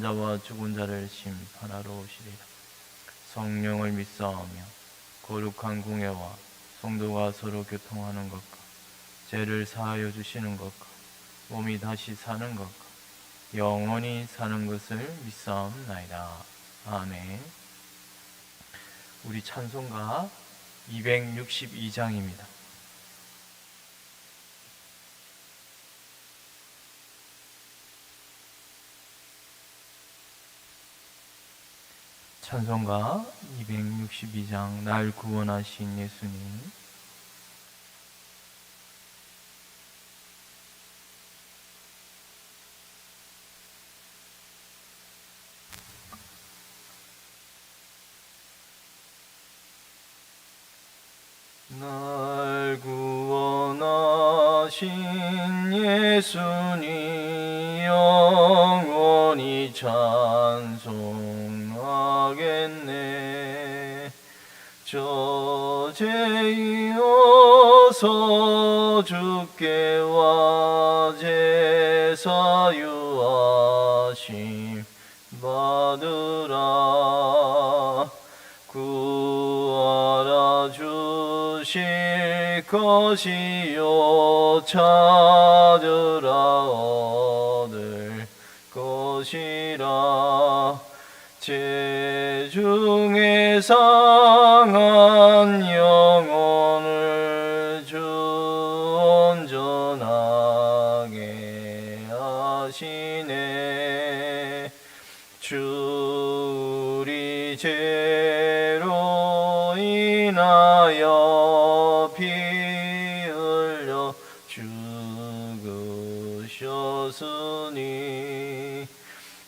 자와 죽은 자를 심판하러 오시리라. 성령을 믿사오며 거룩한 공예와 성도가 서로 교통하는 것과 죄를 사하여 주시는 것과 몸이 다시 사는 것과 영원히 사는 것을 믿사옵나이다. 아멘. 우리 찬송가 262장입니다. 찬송가 262장 날 구원하신 예수님. 날 구원하신 예수님 영원히 찬송하겠네. 저 죄이어서 주께 와 제사유하심 받으라. 구하라 주실 것이요 찾으라 얻을 것이라. 죄 중에 상한 영혼을 주 온전하게 하시네. 주 우리 죄로 인하여 피 흘려 죽으셨으니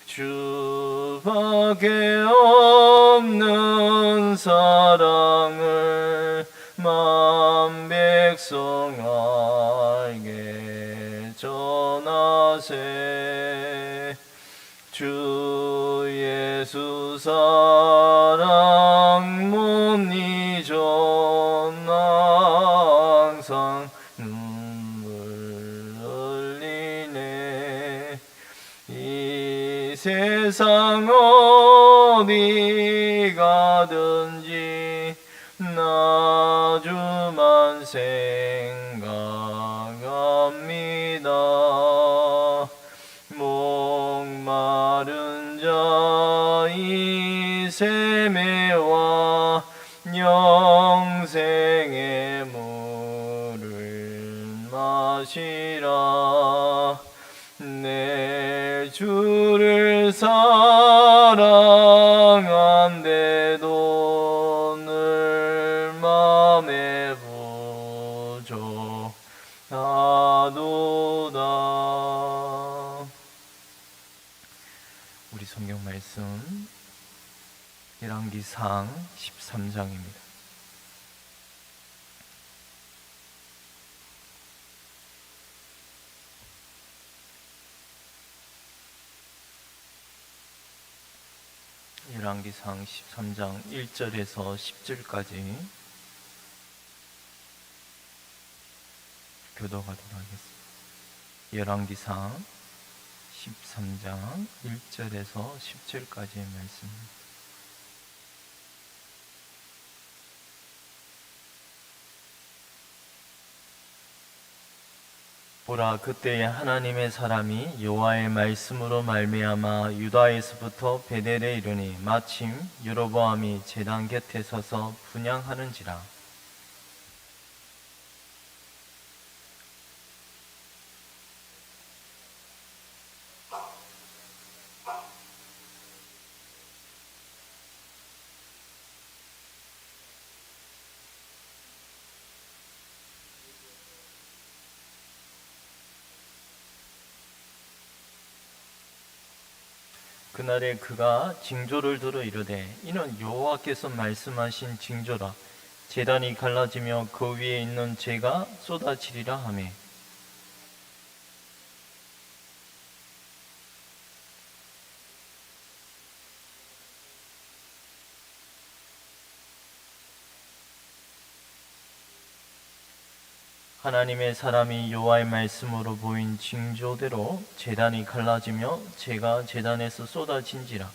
주밖에 없는 사랑을 만 백성 알게 전하세. 주 예수 사랑 못 잊어 나 항상 눈물 흘리네. 이 세상 어디 가든지 나 주만 생각합니다. 목마른 자 이 세매와 영생의 물을 마시라. 내 주를 사랑한데도 늘 맘에 부족하도다. 우리 성경 말씀 열왕기상 13장입니다. 열왕기상 13장 1절에서 10절까지 교도하도록 하겠습니다. 열왕기상 13장 1절에서 10절까지의 말씀입니다. 보라, 그때에 하나님의 사람이 여호와의 말씀으로 말미암아 유다에서부터 베델에 이르니 마침 여로보암이 제단 곁에 서서 분향하는지라. 그날에 그가 징조를 들어 이르되 이는 여호와께서 말씀하신 징조라. 제단이 갈라지며 그 위에 있는 재가 쏟아지리라 하매 하나님의 사람이 여호와의 말씀으로 보인 징조대로 제단이 갈라지며 재가 제단에서 쏟아진지라.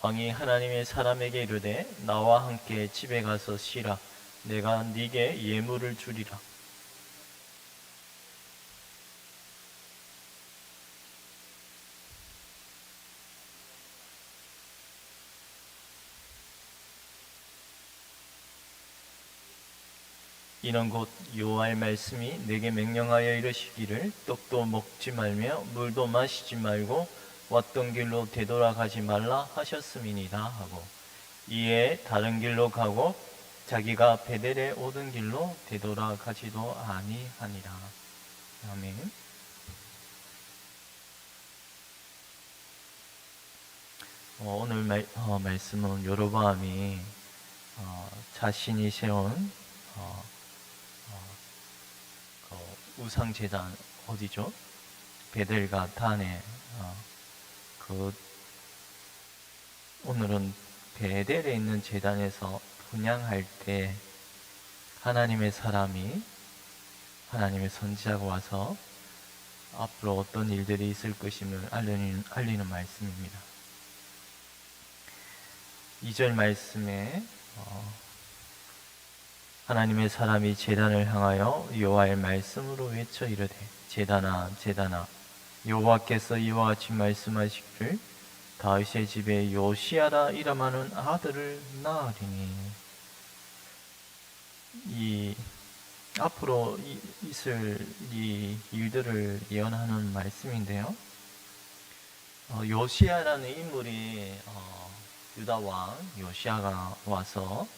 왕이 하나님의 사람에게 이르되 나와 함께 집에 가서 쉬라. 내가 네게 예물을 주리라. 이는 곧 여호와의 말씀이 내게 명령하여 이르시기를 떡도 먹지 말며 물도 마시지 말고 왔던 길로 되돌아가지 말라 하셨음이니라 하고, 이에 다른 길로 가고 자기가 베델에 오던 길로 되돌아가지도 아니하니라. 아멘. 오늘 말씀은 여로보암이 자신이 세운 우상 제단 어디죠? 베델과 단에 오늘은 베델에 있는 제단에서 분향할 때 하나님의 사람이, 하나님의 선지자가 와서 앞으로 어떤 일들이 있을 것임을 알리는 말씀입니다. 2절 말씀에 하나님의 사람이 제단을 향하여 여호와의 말씀으로 외쳐 이르되 제단아 제단아 여호와께서 이와 같이 말씀하시기를 다윗의 집에 요시야라 이름하는 아들을 낳으리니. 이 앞으로 있을 이 일들을 예언하는 말씀인데요. 요시야라는 인물이 유다 왕 요시야가 와서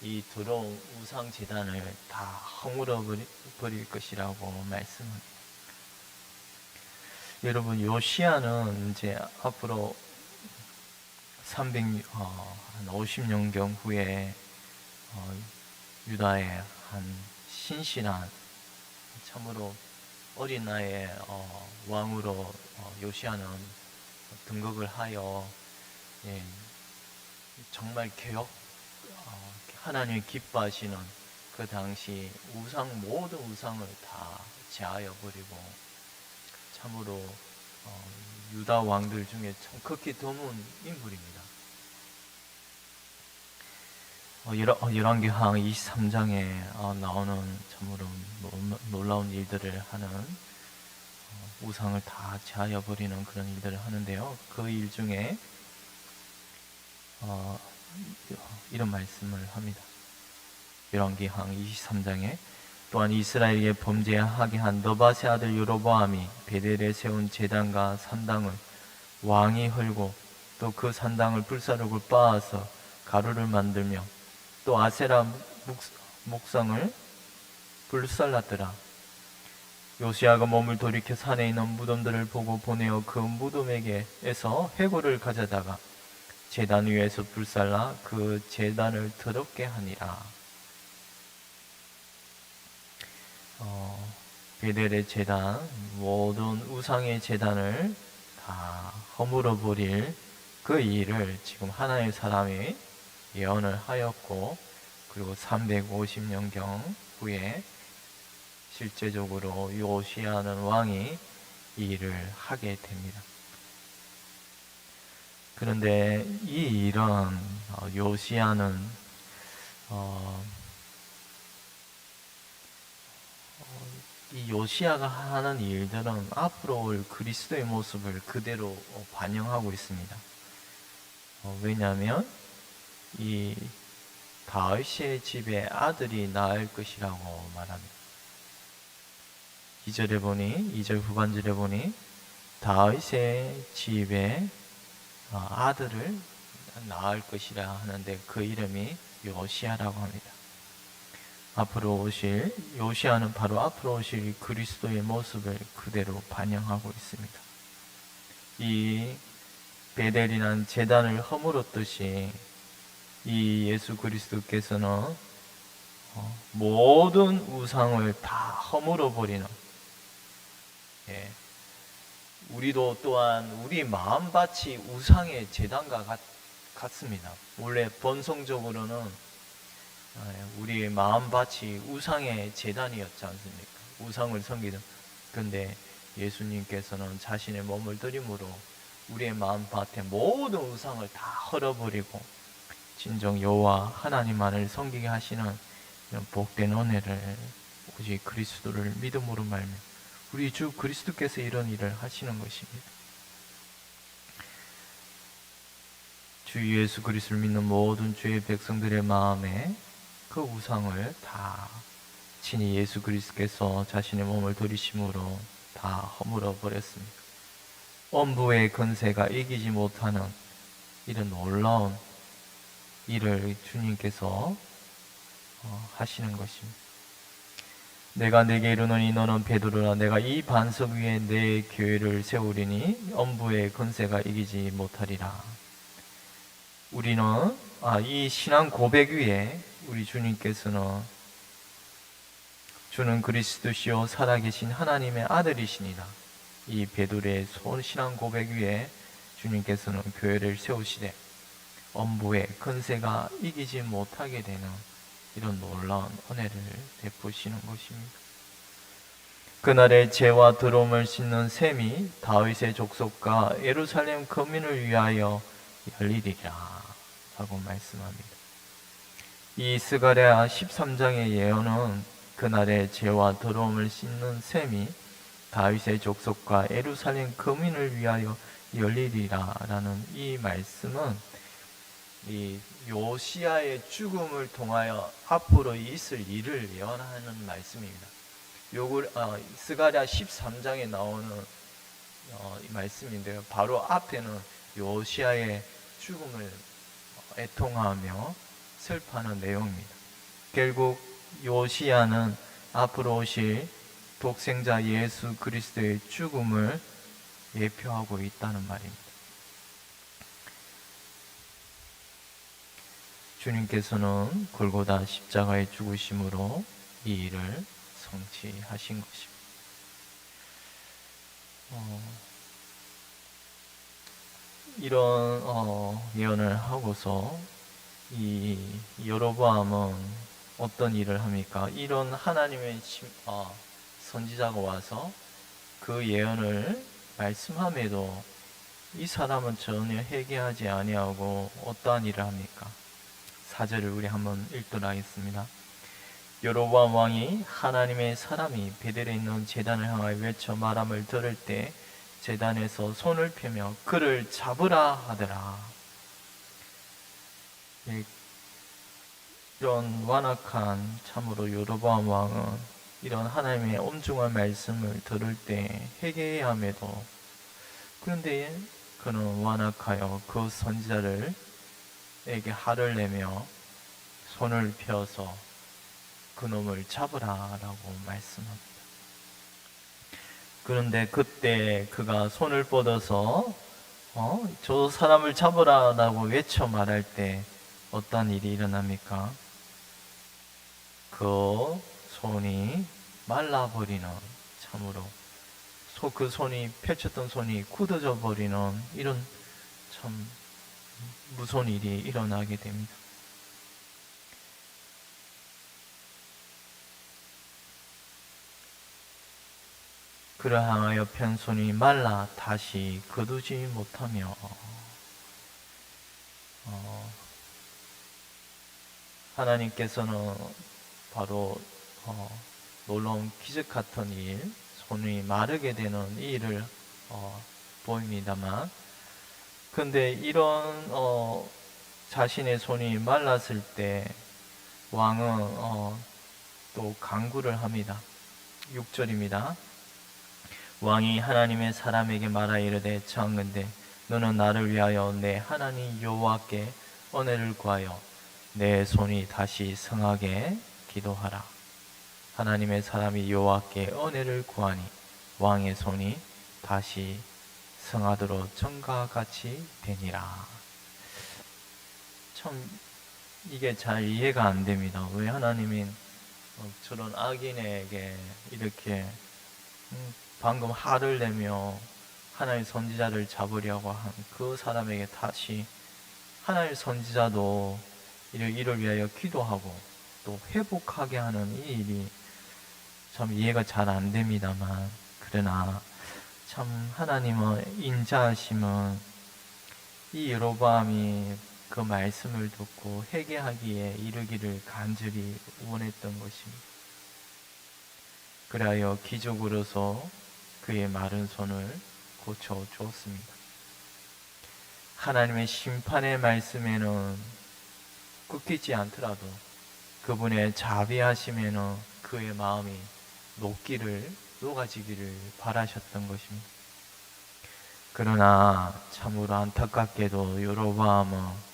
이 더러운 우상 제단을 다 허물어 버릴 것이라고 말씀합니다. 여러분, 요시야는 이제 앞으로 50년경 후에 유다의 한 신실한, 참으로 어린 나이에 왕으로 요시야는 등극을 하여 정말 하나님이 기뻐하시는 그 당시 모든 우상을 다 제하여 버리고, 참으로 유다 왕들 중에 참 극히 드문 인물입니다. 열왕기하 23장에 나오는 참으로 놀라운 일들을 하는, 우상을 다 제하여 버리는 그런 일들을 하는데요. 그 일 중에 이런 말씀을 합니다. 열왕기하 23장에 또한 이스라엘에게 범죄하게 한 너밧의 아들 여로보암이 베델에 세운 제단과 산당을 왕이 헐고 또 그 산당을 불사르고 빻아서 가루를 만들며 또 아세라 목상을 불살랐더라. 요시야가 몸을 돌이켜 산에 있는 무덤들을 보고 보내어 그 무덤에게에서 해골을 가져다가 제단 위에서 불살라 그 제단을 더럽게 하니라. 베델의 제단, 모든 우상의 제단을 다 허물어 버릴 그 일을 지금 하나님의 사람이 예언을 하였고, 그리고 350년경 후에 실제적으로 요시야는 왕이 이 일을 하게 됩니다. 그런데 이 일은 요시야는 이 요시야가 하는 일들은 앞으로 올 그리스도의 모습을 그대로 반영하고 있습니다. 왜냐하면 이 다윗의 집에 아들이 낳을 것이라고 말합니다. 2절 후반절에 보니 다윗의 집에 아들을 낳을 것이라 하는데 그 이름이 요시야라고 합니다. 요시야는 바로 앞으로 오실 그리스도의 모습을 그대로 반영하고 있습니다. 이 베델이란 제단을 허물었듯이 이 예수 그리스도께서는 모든 우상을 다 허물어 버리는, 예, 우리도 또한 우리 마음밭이 우상의 제단과 같습니다. 원래 본성적으로는 우리 마음밭이 우상의 제단이었지 않습니까? 우상을 섬기던. 근데 예수님께서는 자신의 몸을 들임으로 우리의 마음밭의 모든 우상을 다 헐어버리고 진정 여호와 하나님만을 섬기게 하시는 이런 복된 은혜를 오직 그리스도를 믿음으로 말며 우리 주 그리스도께서 이런 일을 하시는 것입니다. 주 예수 그리스도를 믿는 모든 주의 백성들의 마음에 그 우상을 다 친히 예수 그리스도께서 자신의 몸을 들이심으로 다 허물어 버렸습니다. 엄부의 권세가 이기지 못하는 이런 놀라운 일을 주님께서 하시는 것입니다. 내가 네게 이르노니 너는 베드로라. 내가 이 반석 위에 내 교회를 세우리니 엄부의 권세가 이기지 못하리라. 우리는 이 신앙 고백 위에 우리 주님께서는 주는 그리스도시요 살아계신 하나님의 아들이시니라. 이 베드로의 신앙 고백 위에 주님께서는 교회를 세우시되 엄부의 권세가 이기지 못하게 되는 이런 놀라운 은혜를 베푸시는 것입니다. 그날의 죄와 더러움을 씻는 셈이 다윗의 족속과 예루살렘 거민을 위하여 열리리라 라고 말씀합니다. 이 스가랴 13장의 예언은 그날의 죄와 더러움을 씻는 셈이 다윗의 족속과 예루살렘 거민을 위하여 열리리라 라는 이 말씀은 이 요시야의 죽음을 통하여 앞으로 있을 일을 예언하는 말씀입니다. 스가랴 13장에 나오는 이 말씀인데요. 바로 앞에는 요시야의 죽음을 애통하며 슬퍼하는 내용입니다. 결국 요시야는 앞으로 오실 독생자 예수 그리스도의 죽음을 예표하고 있다는 말입니다. 주님께서는 골고다 십자가의 죽으심으로 이 일을 성취하신 것입니다. 이런 예언을 하고서 이 여로보암은 어떤 일을 합니까? 이런 하나님의 선지자가 와서 그 예언을 말씀함에도 이 사람은 전혀 회개하지 아니하고 어떠한 일을 합니까? 4절을 우리 한번 읽도록 하겠습니다. 여로보암 왕이 하나님의 사람이 베델에 있는 제단을 향하여 외쳐 말함을 들을 때 제단에서 손을 펴며 그를 잡으라 하더라. 이런 완악한 참으로 여로보암 왕은 이런 하나님의 엄중한 말씀을 들을 때 회개해야 함에도 그런데 그는 완악하여 그 선지자를 에게 화를 내며 손을 펴서 그놈을 잡으라라고 말씀합니다. 그런데 그때 그가 손을 뻗어서 저 사람을 잡으라라고 외쳐 말할 때 어떤 일이 일어납니까? 그 손이 말라버리는, 참으로 그 손이 펼쳤던 손이 굳어져 버리는 이런 참 무서운 일이 일어나게 됩니다. 그를 향하여 편 손이 말라 다시 거두지 못하며 하나님께서는 바로 놀라운 기적 같은 일, 손이 마르게 되는 이 일을 보입니다만, 근데 이런 자신의 손이 말랐을 때 왕은 또 간구를 합니다. 6절입니다. 왕이 하나님의 사람에게 말하 이르되 청하건대 너는 나를 위하여 내 하나님 여호와께 은혜를 구하여 내 손이 다시 성하게 기도하라. 하나님의 사람이 여호와께 은혜를 구하니 왕의 손이 다시 성하도록 전과 같이 되니라. 참 이게 잘 이해가 안 됩니다. 왜 하나님이 저런 악인에게 이렇게 방금 화를 내며 하나님의 선지자를 잡으려고 한 그 사람에게 다시 하나님의 선지자도 이를 위하여 기도하고 또 회복하게 하는 이 일이 참 이해가 잘 안 됩니다만, 그러나 참 하나님의 인자하심은 이 여로보암이 그 말씀을 듣고 회개하기에 이르기를 간절히 원했던 것입니다. 그리하여 기적으로서 그의 마른 손을 고쳐 주었습니다. 하나님의 심판의 말씀에는 꺾이지 않더라도 그분의 자비하심에는 그의 마음이 녹아지기를 바라셨던 것입니다. 그러나 참으로 안타깝게도 여로보암은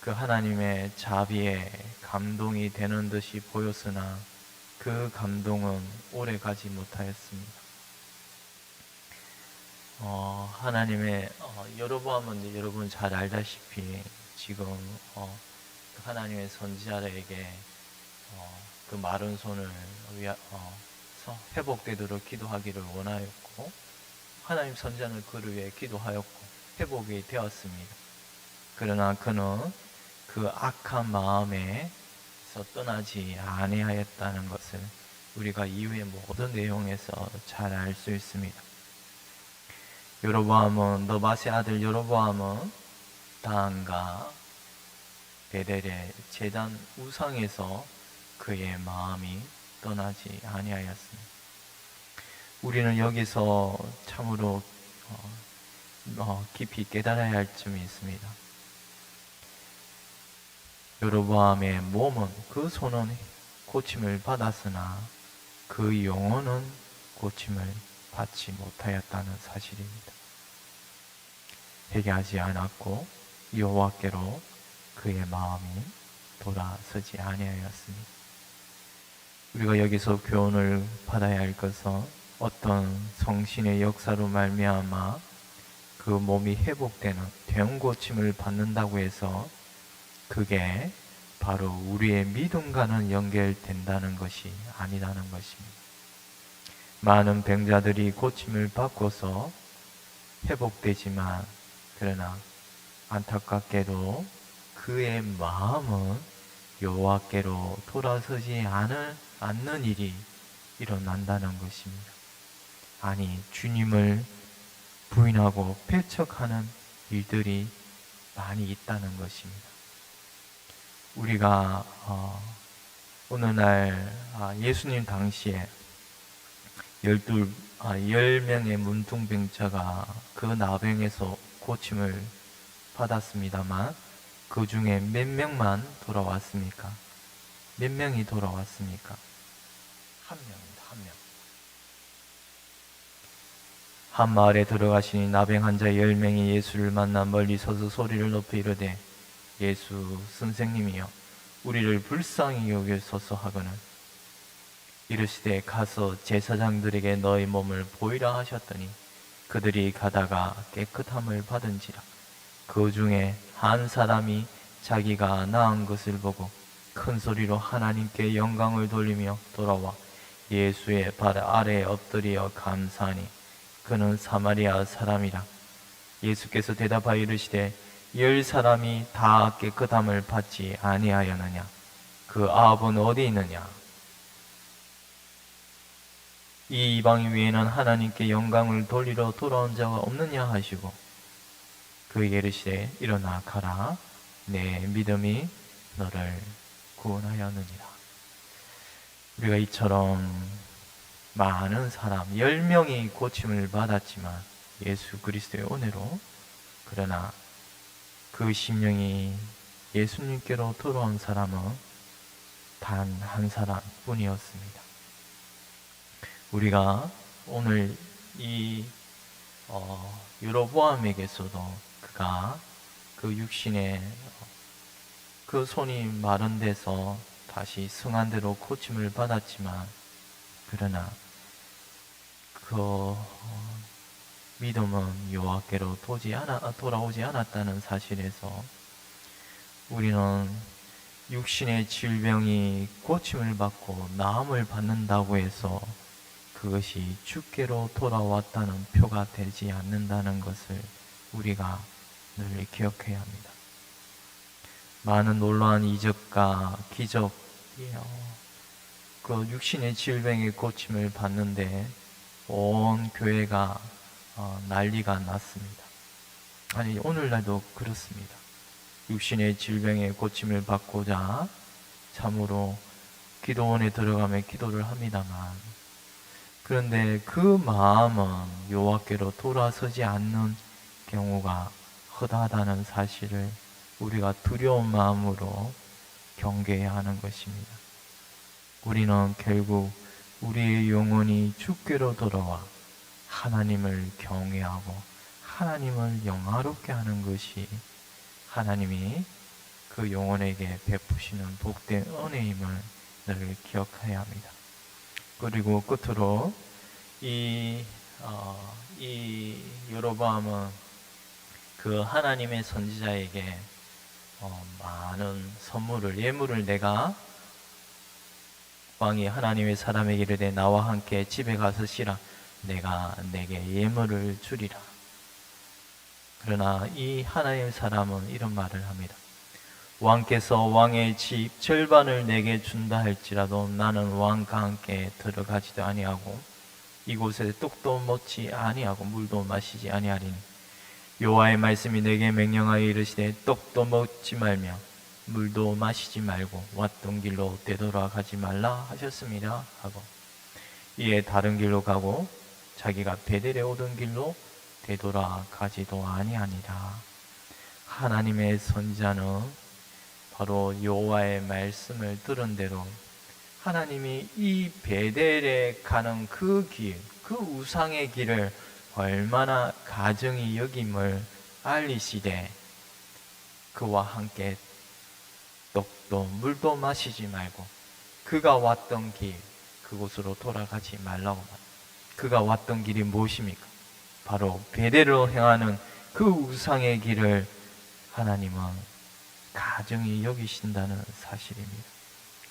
그 하나님의 자비에 감동이 되는 듯이 보였으나 그 감동은 오래 가지 못하였습니다. 하나님의 여로보암은 여러분 잘 알다시피 지금 하나님의 선지자에게 그 마른 손을 회복되도록 기도하기를 원하였고, 하나님 선지자는 그를 위해 기도하였고 회복이 되었습니다. 그러나 그는 그 악한 마음에서 떠나지 아니하였다는 것을 우리가 이후의 모든 내용에서 잘 알 수 있습니다. 너밧의 아들 여로보암은 다한과 베델의 제단 우상에서 그의 마음이 떠나지 아니하였습니다. 우리는 여기서 참으로 깊이 깨달아야 할 점이 있습니다. 여로보암의 몸은, 그 손은 고침을 받았으나 그 영혼은 고침을 받지 못하였다는 사실입니다. 회개하지 않았고 여호와께로 그의 마음이 돌아서지 아니하였습니다. 우리가 여기서 교훈을 받아야 할 것은 어떤 성신의 역사로 말미암아 그 몸이 회복되는 대형 고침을 받는다고 해서 그게 바로 우리의 믿음과는 연결된다는 것이 아니라는 것입니다. 많은 병자들이 고침을 받고서 회복되지만, 그러나 안타깝게도 그의 마음은 여호와께로 돌아서지 않는 일이 일어난다는 것입니다. 아니, 주님을 부인하고 배척하는 일들이 많이 있다는 것입니다. 우리가 오늘날 예수님 당시에 10명의 문둥병자가 그 나병에서 고침을 받았습니다만 그 중에 몇 명만 돌아왔습니까? 몇 명이 돌아왔습니까? 한 명입니다. 한 명. 한 마을에 들어가시니 나병 환자 10명이 예수를 만나 멀리 서서 소리를 높여 이르되, 예수 선생님이여, 우리를 불쌍히 여기소서 하거늘 이르시되, 가서 제사장들에게 너희 몸을 보이라 하셨더니 그들이 가다가 깨끗함을 받은지라. 그 중에 한 사람이 자기가 나은 것을 보고 큰 소리로 하나님께 영광을 돌리며 돌아와 예수의 발 아래에 엎드려 감사하니 그는 사마리아 사람이라. 예수께서 대답하여 이르시되, 10사람이 다 깨끗함을 받지 아니하였느냐? 그 아합은 어디 있느냐? 이 이방인 외에는 하나님께 영광을 돌리러 돌아온 자가 없느냐 하시고 그에게 이르시되, 일어나 가라, 내 믿음이 너를 구원하였느니라. 우리가 이처럼 많은 사람 10명이 고침을 받았지만 예수 그리스도의 은혜로, 그러나 그 심령이 예수님께로 돌아온 사람은 단 한 사람뿐이었습니다. 우리가 오늘 이 여로보암에게서도 그가 그 육신의 그 손이 마른 데서 다시 성한대로 고침을 받았지만, 그러나 그 믿음은 여호와께로 돌아오지 않았다는 사실에서 우리는 육신의 질병이 고침을 받고 나음을 받는다고 해서 그것이 주께로 돌아왔다는 표가 되지 않는다는 것을 우리가 늘 기억해야 합니다. 많은 놀라운 이적과 기적이요. 그 육신의 질병의 고침을 받는데 온 교회가 난리가 났습니다. 아니, 오늘날도 그렇습니다. 육신의 질병의 고침을 받고자 참으로 기도원에 들어가며 기도를 합니다만, 그런데 그 마음은 여호와께로 돌아서지 않는 경우가 허다하다는 사실을 우리가 두려운 마음으로 경계해야 하는 것입니다. 우리는 결국 우리의 영혼이 주께로 돌아와 하나님을 경외하고 하나님을 영화롭게 하는 것이 하나님이 그 영혼에게 베푸시는 복된 은혜임을 늘 기억해야 합니다. 그리고 끝으로 이 여로보암은 그 하나님의 선지자에게 많은 선물을, 예물을 내가, 왕이 하나님의 사람에게 이르되 나와 함께 집에 가서 쉬라, 내가 내게 예물을 주리라. 그러나 이 하나님의 사람은 이런 말을 합니다. 왕께서 왕의 집 절반을 내게 준다 할지라도 나는 왕과 함께 들어가지도 아니하고 이곳에 떡도 먹지 아니하고 물도 마시지 아니하리니 여호와의 말씀이 내게 명령하여 이르시되 떡도 먹지 말며 물도 마시지 말고 왔던 길로 되돌아가지 말라 하셨습니다 하고, 이에 다른 길로 가고 자기가 베델에 오던 길로 되돌아가지도 아니하니라. 하나님의 선지자는 바로 여호와의 말씀을 들은 대로 하나님이 이 베델에 가는 그 길, 그 우상의 길을 얼마나 가증히 여김을 알리시되 그와 함께 떡도 물도 마시지 말고 그가 왔던 길, 그곳으로 돌아가지 말라고 말합니다. 그가 왔던 길이 무엇입니까? 바로 베델로 향하는 그 우상의 길을 하나님은 가증히 여기신다는 사실입니다.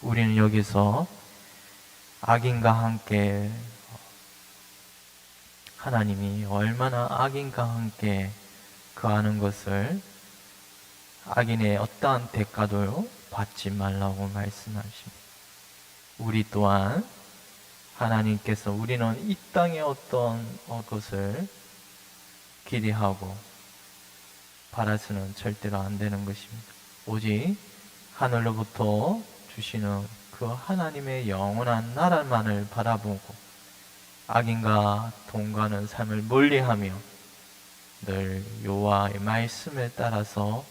우리는 여기서 악인과 함께, 하나님이 얼마나 악인과 함께 거하는 것을, 악인의 어떠한 대가도 받지 말라고 말씀하십니다. 우리 또한 하나님께서 우리는 이 땅의 어떤 것을 기대하고 바라서는 절대로 안 되는 것입니다. 오직 하늘로부터 주시는 그 하나님의 영원한 나라만을 바라보고 악인과 동거하는 삶을 멀리하며 늘 여호와의 말씀에 따라서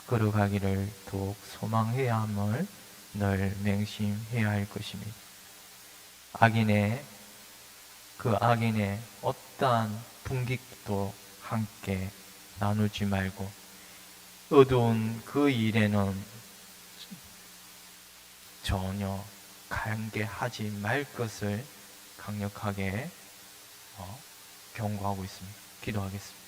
걸어가기를 더욱 소망해야 함을 늘 맹심해야 할 것입니다. 그 악인의 어떠한 분깃도 함께 나누지 말고 어두운 그 일에는 전혀 관계하지 말 것을 강력하게 경고하고 있습니다. 기도하겠습니다.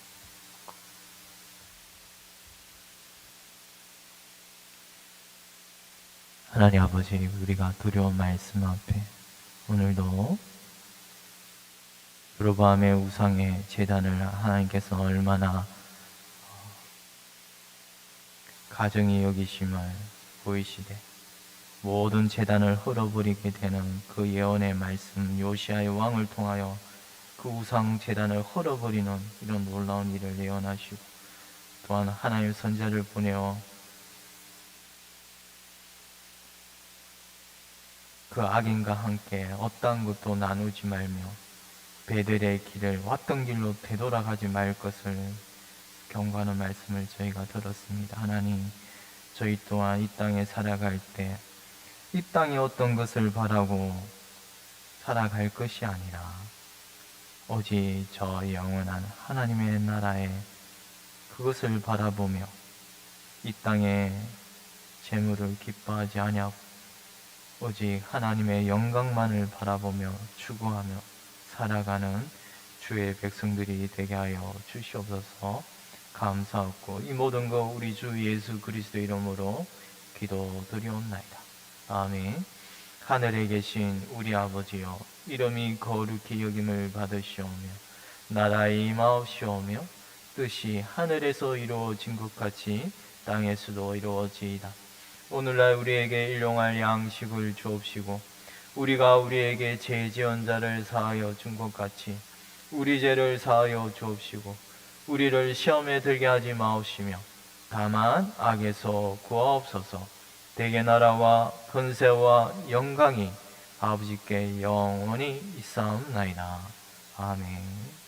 하나님 아버지, 우리가 두려운 말씀 앞에 오늘도 여로보암의 우상의 제단을 하나님께서 얼마나 가증히 여기심을 보이시되 모든 제단을 헐어버리게 되는 그 예언의 말씀, 요시아의 왕을 통하여 그 우상 제단을 헐어버리는 이런 놀라운 일을 예언하시고, 또한 하나님의 선지자를 보내어 그 악인과 함께 어떠한 것도 나누지 말며 베델의 길을 왔던 길로 되돌아가지 말 것을 경고하는 말씀을 저희가 들었습니다. 하나님, 저희 또한 이 땅에 살아갈 때 이 땅에 어떤 것을 바라고 살아갈 것이 아니라 오직 저 영원한 하나님의 나라에 그것을 바라보며 이 땅의 재물을 기뻐하지 아니하고 오직 하나님의 영광만을 바라보며 추구하며 살아가는 주의 백성들이 되게 하여 주시옵소서. 감사하고 이 모든 거 우리 주 예수 그리스도 이름으로 기도드리옵나이다. 아멘. 하늘에 계신 우리 아버지여, 이름이 거룩히 여김을 받으시오며 나라의 임하옵시오며 뜻이 하늘에서 이루어진 것 같이 땅에서도 이루어지이다. 오늘날 우리에게 일용할 양식을 주옵시고 우리가 우리에게 죄 지은 자를 사하여 준 것 같이 우리 죄를 사하여 주옵시고 우리를 시험에 들게 하지 마옵시며 다만 악에서 구하옵소서. 대개 나라와 권세와 영광이 아버지께 영원히 있사옵나이다. 아멘.